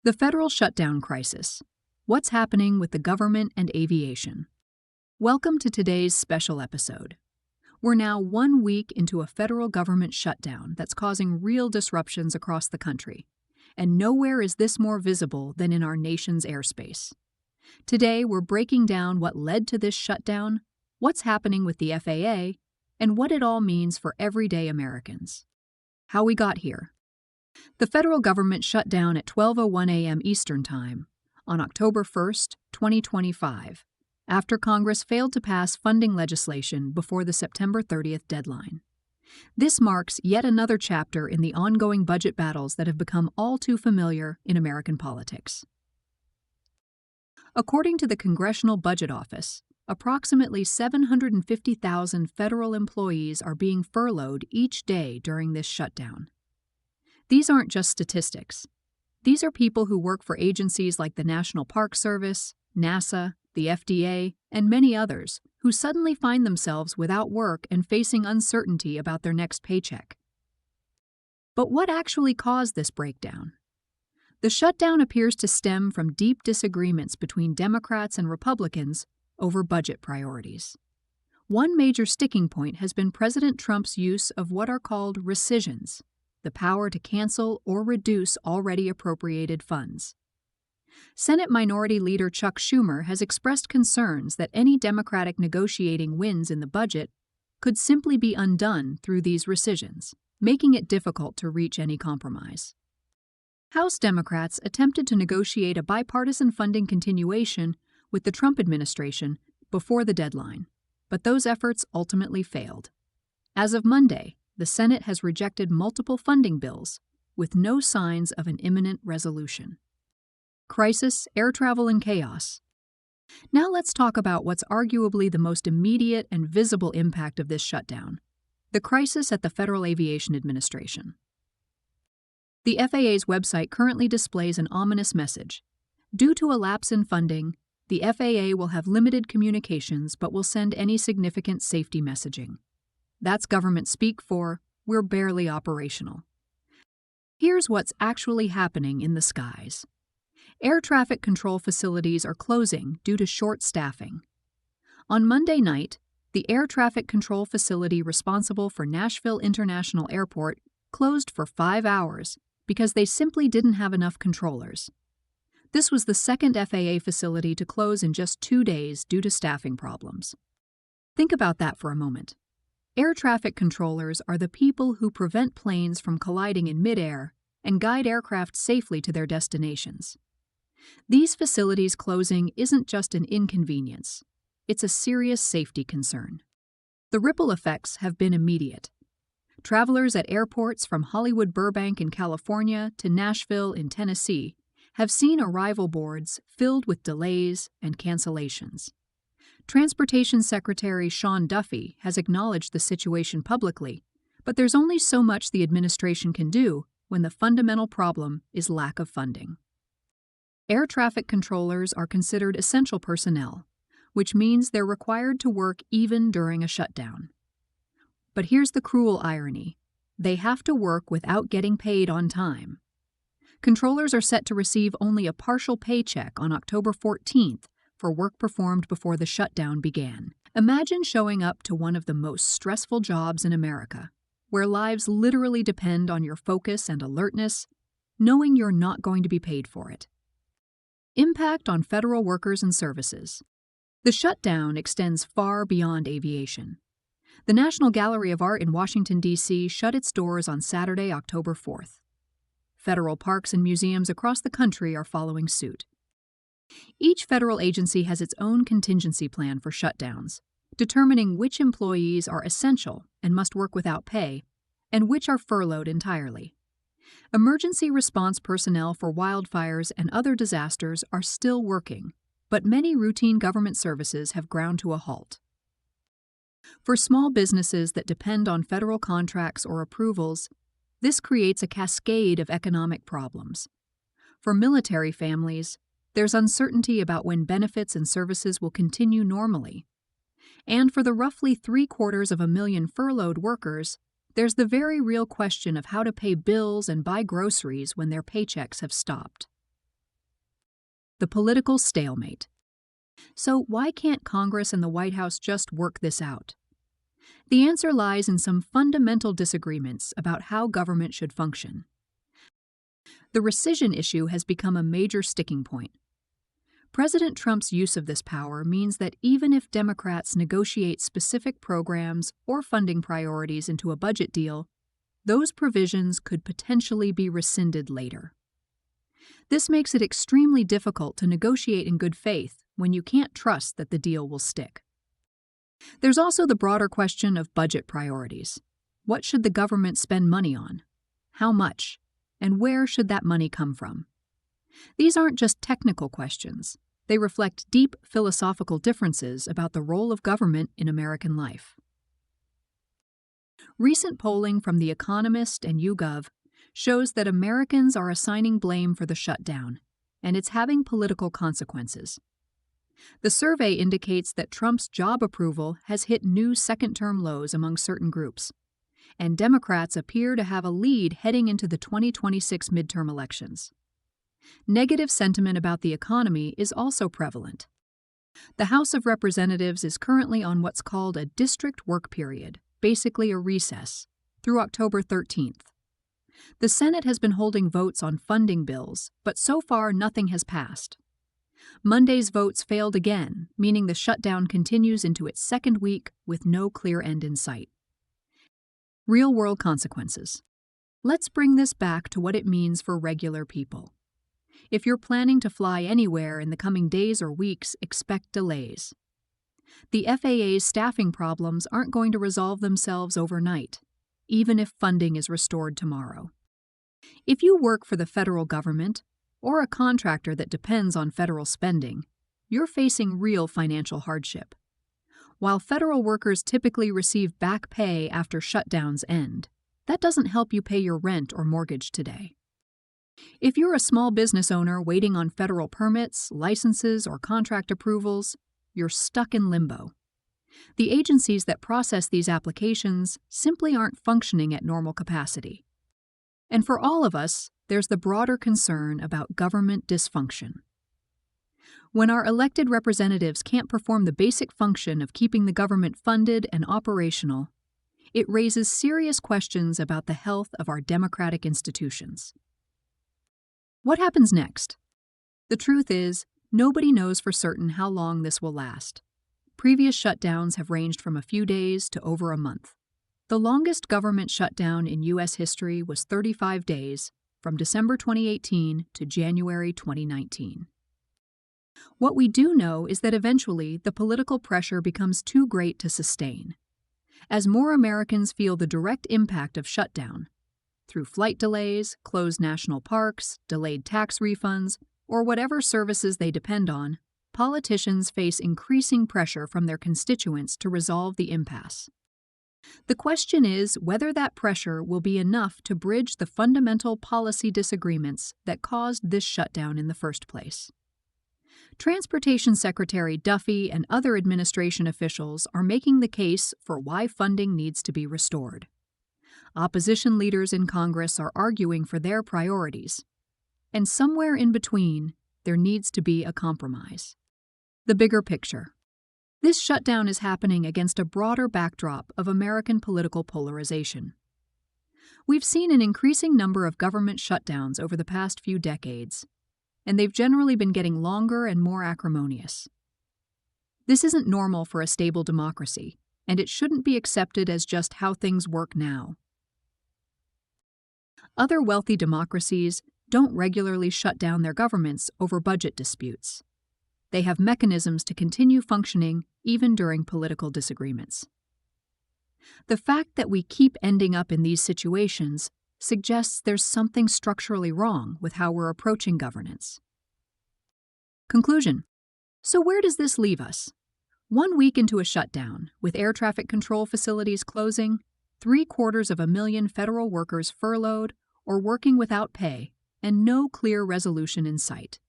The federal shutdown crisis. What's happening with the government and aviation? Welcome to today's special episode. We're now 1 week into a federal government shutdown that's causing real disruptions across the country, and nowhere is this more visible than in our nation's airspace. Today, we're breaking down what led to this shutdown, what's happening with the FAA, and what it all means for everyday Americans. How we got here. The federal government shut down at 12:01 a.m. Eastern Time on October 1st, 2025, after Congress failed to pass funding legislation before the September 30th deadline. This marks yet another chapter in the ongoing budget battles that have become all too familiar in American politics. According to the Congressional Budget Office, approximately 750,000 federal employees are being furloughed each day during this shutdown. These aren't just statistics. These are people who work for agencies like the National Park Service, NASA, the FDA, and many others who suddenly find themselves without work and facing uncertainty about their next paycheck. But what actually caused this breakdown? The shutdown appears to stem from deep disagreements between Democrats and Republicans over budget priorities. One major sticking point has been President Trump's use of what are called rescissions, the power to cancel or reduce already appropriated funds. Senate Minority Leader Chuck Schumer has expressed concerns that any Democratic negotiating wins in the budget could simply be undone through these rescissions, making it difficult to reach any compromise. House Democrats attempted to negotiate a bipartisan funding continuation with the Trump administration before the deadline, but those efforts ultimately failed. As of Monday, the Senate has rejected multiple funding bills, with no signs of an imminent resolution. Crisis, air travel, and chaos. Now let's talk about what's arguably the most immediate and visible impact of this shutdown: the crisis at the Federal Aviation Administration. The FAA's website currently displays an ominous message. Due to a lapse in funding, the FAA will have limited communications but will send any significant safety messaging. That's government speak for, we're barely operational. Here's what's actually happening in the skies. Air traffic control facilities are closing due to short staffing. On Monday night, the air traffic control facility responsible for Nashville International Airport closed for 5 hours because they simply didn't have enough controllers. This was the second FAA facility to close in just 2 days due to staffing problems. Think about that for a moment. Air traffic controllers are the people who prevent planes from colliding in midair and guide aircraft safely to their destinations. These facilities closing isn't just an inconvenience, it's a serious safety concern. The ripple effects have been immediate. Travelers at airports from Hollywood Burbank in California to Nashville in Tennessee have seen arrival boards filled with delays and cancellations. Transportation Secretary Sean Duffy has acknowledged the situation publicly, but there's only so much the administration can do when the fundamental problem is lack of funding. Air traffic controllers are considered essential personnel, which means they're required to work even during a shutdown. But here's the cruel irony: they have to work without getting paid on time. Controllers are set to receive only a partial paycheck on October 14th for work performed before the shutdown began. Imagine showing up to one of the most stressful jobs in America, where lives literally depend on your focus and alertness, knowing you're not going to be paid for it. Impact on federal workers and services. The shutdown extends far beyond aviation. The National Gallery of Art in Washington, D.C. shut its doors on Saturday, October 4th. Federal parks and museums across the country are following suit. Each federal agency has its own contingency plan for shutdowns, determining which employees are essential and must work without pay, and which are furloughed entirely. Emergency response personnel for wildfires and other disasters are still working, but many routine government services have ground to a halt. For small businesses that depend on federal contracts or approvals, this creates a cascade of economic problems. For military families, there's uncertainty about when benefits and services will continue normally. And for the roughly 750,000 furloughed workers, there's the very real question of how to pay bills and buy groceries when their paychecks have stopped. the political stalemate. So why can't Congress and the White House just work this out? The answer lies in some fundamental disagreements about how government should function. The rescission issue has become a major sticking point. President Trump's use of this power means that even if Democrats negotiate specific programs or funding priorities into a budget deal, those provisions could potentially be rescinded later. This makes it extremely difficult to negotiate in good faith when you can't trust that the deal will stick. There's also the broader question of budget priorities. What should the government spend money on? How much? And where should that money come from? These aren't just technical questions. They reflect deep philosophical differences about the role of government in American life. Recent polling from The Economist and YouGov shows that Americans are assigning blame for the shutdown, and it's having political consequences. The survey indicates that Trump's job approval has hit new second-term lows among certain groups, and Democrats appear to have a lead heading into the 2026 midterm elections. Negative sentiment about the economy is also prevalent. The House of Representatives is currently on what's called a district work period, basically a recess, through October 13th. The Senate has been holding votes on funding bills, but so far nothing has passed. Monday's votes failed again, meaning the shutdown continues into its second week with no clear end in sight. Real-world consequences. Let's bring this back to what it means for regular people. If you're planning to fly anywhere in the coming days or weeks, expect delays. The FAA's staffing problems aren't going to resolve themselves overnight, even if funding is restored tomorrow. If you work for the federal government, or a contractor that depends on federal spending, you're facing real financial hardship. While federal workers typically receive back pay after shutdowns end, that doesn't help you pay your rent or mortgage today. If you're a small business owner waiting on federal permits, licenses, or contract approvals, you're stuck in limbo. The agencies that process these applications simply aren't functioning at normal capacity. And for all of us, there's the broader concern about government dysfunction. When our elected representatives can't perform the basic function of keeping the government funded and operational, it raises serious questions about the health of our democratic institutions. What happens next? The truth is, nobody knows for certain how long this will last. Previous shutdowns have ranged from a few days to over a month. The longest government shutdown in U.S. history was 35 days, from December 2018 to January 2019. What we do know is that eventually the political pressure becomes too great to sustain. As more Americans feel the direct impact of shutdown, through flight delays, closed national parks, delayed tax refunds, or whatever services they depend on, politicians face increasing pressure from their constituents to resolve the impasse. The question is whether that pressure will be enough to bridge the fundamental policy disagreements that caused this shutdown in the first place. Transportation Secretary Duffy and other administration officials are making the case for why funding needs to be restored. Opposition leaders in Congress are arguing for their priorities. And somewhere in between, there needs to be a compromise. The bigger picture. This shutdown is happening against a broader backdrop of American political polarization. We've seen an increasing number of government shutdowns over the past few decades, and they've generally been getting longer and more acrimonious. This isn't normal for a stable democracy, and it shouldn't be accepted as just how things work now. Other wealthy democracies don't regularly shut down their governments over budget disputes. They have mechanisms to continue functioning even during political disagreements. The fact that we keep ending up in these situations suggests there's something structurally wrong with how we're approaching governance. Conclusion. So where does this leave us? 1 week into a shutdown, with air traffic control facilities closing, 750,000 federal workers furloughed or working without pay, and no clear resolution in sight.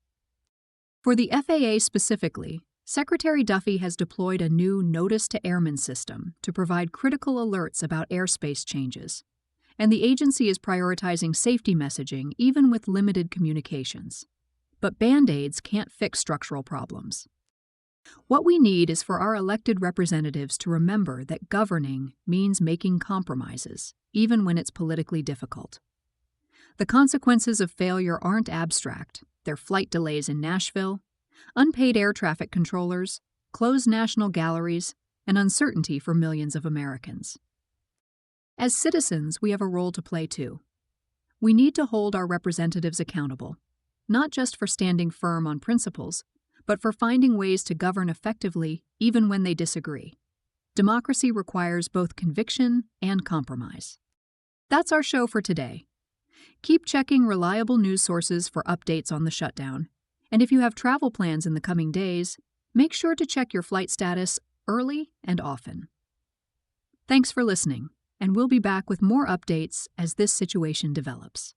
For the FAA specifically, Secretary Duffy has deployed a new Notice to Airmen system to provide critical alerts about airspace changes, and the agency is prioritizing safety messaging even with limited communications. but Band-Aids can't fix structural problems. What we need is for our elected representatives to remember that governing means making compromises, even when it's politically difficult. The consequences of failure aren't abstract. They're flight delays in Nashville, unpaid air traffic controllers, closed national galleries, and uncertainty for millions of Americans. As citizens, we have a role to play too. We need to hold our representatives accountable, not just for standing firm on principles, but for finding ways to govern effectively even when they disagree. Democracy requires both conviction and compromise. That's our show for today. Keep checking reliable news sources for updates on the shutdown. And if you have travel plans in the coming days, make sure to check your flight status early and often. Thanks for listening, and we'll be back with more updates as this situation develops.